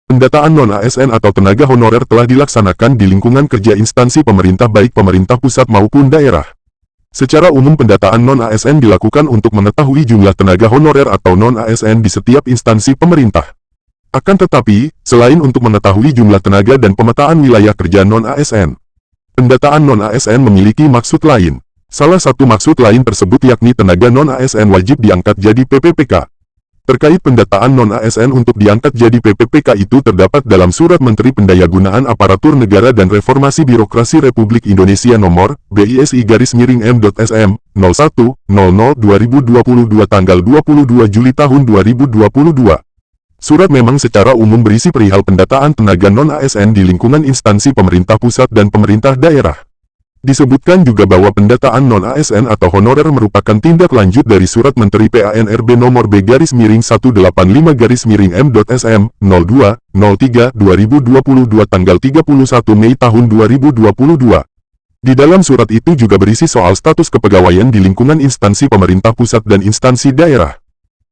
Pendataan non-ASN atau tenaga honorer telah dilaksanakan di lingkungan kerja instansi pemerintah baik pemerintah pusat maupun daerah. Secara umum pendataan non-ASN dilakukan untuk mengetahui jumlah tenaga honorer atau non-ASN di setiap instansi pemerintah. Akan tetapi, selain untuk mengetahui jumlah tenaga dan pemetaan wilayah kerja non-ASN, pendataan non-ASN memiliki maksud lain. Salah satu maksud lain tersebut yakni tenaga non-ASN wajib diangkat jadi PPPK. Terkait pendataan non-ASN untuk diangkat jadi PPPK itu terdapat dalam Surat Menteri Pendayagunaan Aparatur Negara dan Reformasi Birokrasi Republik Indonesia Nomor BISI-M.SM 01.00/2022 tanggal 22 Juli tahun 2022. Surat memang secara umum berisi perihal pendataan tenaga non-ASN di lingkungan instansi pemerintah pusat dan pemerintah daerah. Disebutkan juga bahwa pendataan non-ASN atau honorer merupakan tindak lanjut dari Surat Menteri PANRB Nomor B-185-M.SM 02.03/2022 tanggal 31 Mei tahun 2022. Di dalam surat itu juga berisi soal status kepegawaian di lingkungan instansi pemerintah pusat dan instansi daerah.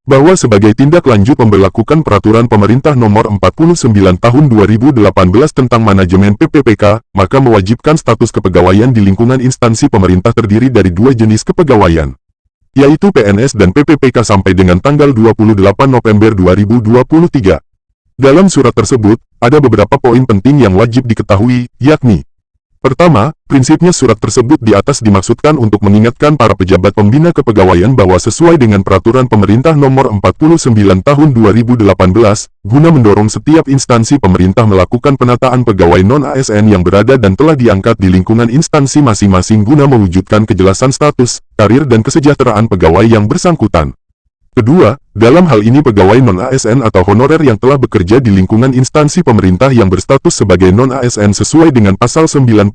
Bahwa sebagai tindak lanjut pemberlakukan Peraturan Pemerintah Nomor 49 Tahun 2018 tentang manajemen PPPK, maka mewajibkan status kepegawaian di lingkungan instansi pemerintah terdiri dari dua jenis kepegawaian, yaitu PNS dan PPPK sampai dengan tanggal 28 November 2023. Dalam surat tersebut, ada beberapa poin penting yang wajib diketahui, yakni: pertama, prinsipnya surat tersebut di atas dimaksudkan untuk mengingatkan para pejabat pembina kepegawaian bahwa sesuai dengan Peraturan Pemerintah Nomor 49 Tahun 2018, guna mendorong setiap instansi pemerintah melakukan penataan pegawai non-ASN yang berada dan telah diangkat di lingkungan instansi masing-masing guna mewujudkan kejelasan status, karir dan kesejahteraan pegawai yang bersangkutan. Kedua, dalam hal ini pegawai non-ASN atau honorer yang telah bekerja di lingkungan instansi pemerintah yang berstatus sebagai non-ASN sesuai dengan Pasal 99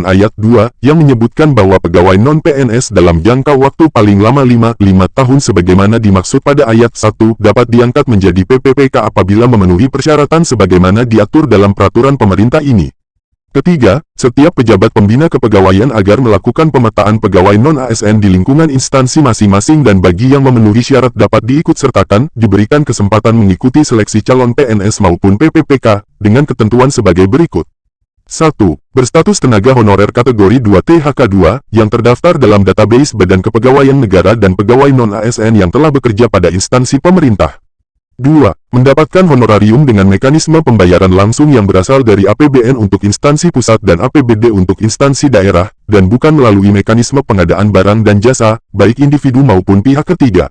Ayat 2 yang menyebutkan bahwa pegawai non-PNS dalam jangka waktu paling lama 5 tahun sebagaimana dimaksud pada Ayat 1 dapat diangkat menjadi PPPK apabila memenuhi persyaratan sebagaimana diatur dalam peraturan pemerintah ini. Ketiga, setiap pejabat pembina kepegawaian agar melakukan pemetaan pegawai non-ASN di lingkungan instansi masing-masing dan bagi yang memenuhi syarat dapat diikutsertakan, diberikan kesempatan mengikuti seleksi calon PNS maupun PPPK, dengan ketentuan sebagai berikut. 1. Berstatus tenaga honorer kategori 2 THK2, yang terdaftar dalam database Badan Kepegawaian Negara dan pegawai non-ASN yang telah bekerja pada instansi pemerintah. 2. Mendapatkan honorarium dengan mekanisme pembayaran langsung yang berasal dari APBN untuk instansi pusat dan APBD untuk instansi daerah, dan bukan melalui mekanisme pengadaan barang dan jasa, baik individu maupun pihak ketiga.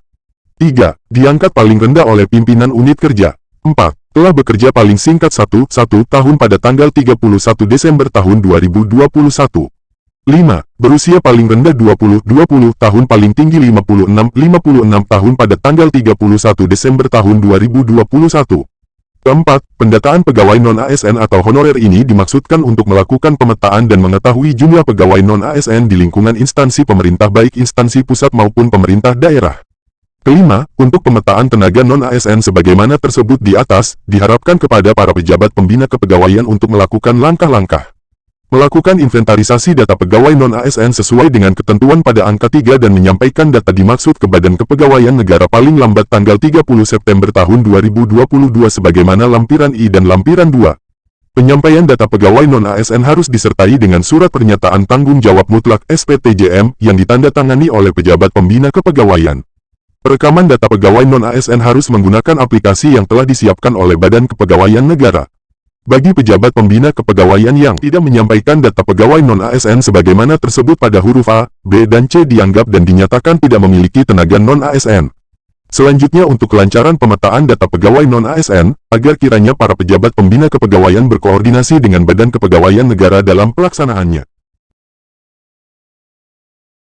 3. Diangkat paling rendah oleh pimpinan unit kerja. 4. Telah bekerja paling singkat 1 tahun pada tanggal 31 Desember tahun 2021. 5. Berusia paling rendah 20 tahun paling tinggi 56 tahun pada tanggal 31 Desember tahun 2021. Keempat, pendataan pegawai non-ASN atau honorer ini dimaksudkan untuk melakukan pemetaan dan mengetahui jumlah pegawai non-ASN di lingkungan instansi pemerintah baik instansi pusat maupun pemerintah daerah. Kelima, untuk pemetaan tenaga non-ASN sebagaimana tersebut di atas, diharapkan kepada para pejabat pembina kepegawaian untuk melakukan langkah-langkah. Melakukan inventarisasi data pegawai non-ASN sesuai dengan ketentuan pada angka 3 dan menyampaikan data dimaksud ke Badan Kepegawaian Negara paling lambat tanggal 30 September tahun 2022 sebagaimana lampiran I dan lampiran 2. Penyampaian data pegawai non-ASN harus disertai dengan surat pernyataan tanggung jawab mutlak SPTJM yang ditandatangani oleh pejabat pembina kepegawaian. Perekaman data pegawai non-ASN harus menggunakan aplikasi yang telah disiapkan oleh Badan Kepegawaian Negara. Bagi pejabat pembina kepegawaian yang tidak menyampaikan data pegawai non-ASN sebagaimana tersebut pada huruf A, B dan C dianggap dan dinyatakan tidak memiliki tenaga non-ASN. Selanjutnya untuk kelancaran pemetaan data pegawai non-ASN, agar kiranya para pejabat pembina kepegawaian berkoordinasi dengan Badan Kepegawaian Negara dalam pelaksanaannya.